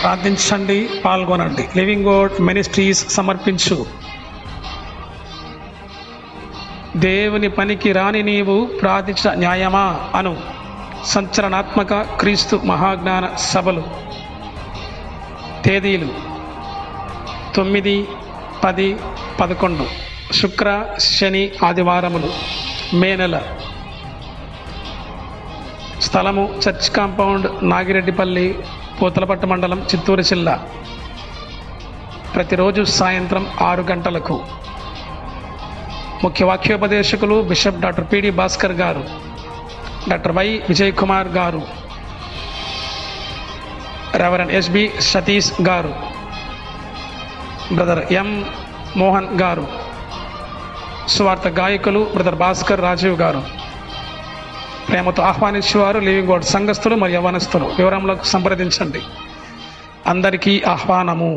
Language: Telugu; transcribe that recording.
ప్రార్థించండి, పాల్గొనండి. లివింగ్ గాడ్ మినిస్ట్రీస్ సమర్పించు దేవుని పనికి రాని నీవు ప్రార్థించ న్యాయమా అను సంచలనాత్మక క్రీస్తు మహాజ్ఞాన సభలు. తేదీలు 9, 10, 11 శుక్ర, శని, ఆదివారములు మే నెల. స్థలము చర్చ్ కాంపౌండ్, నాగిరెడ్డిపల్లి, పూతలపట్టు మండలం, చిత్తూరు జిల్లా. ప్రతిరోజు సాయంత్రం 6 గంటలకు. ముఖ్య వాక్యోపదేశకులు బిషప్ డాక్టర్ పిడి భాస్కర్ గారు, డాక్టర్ వై విజయ్ కుమార్ గారు, రెవరెండ్ ఎస్బి సతీష్ గారు, బ్రదర్ ఎం మోహన్ గారు, సువార్త గాయకులు బ్రదర్ భాస్కర్ రాజీవ్ గారు. ప్రేమతో ఆహ్వానించేవారు లివింగ్ గాడ్ సంఘస్థులు మరియు యవనస్తులు. వివరములకు సంప్రదించండి. అందరికీ ఆహ్వానము.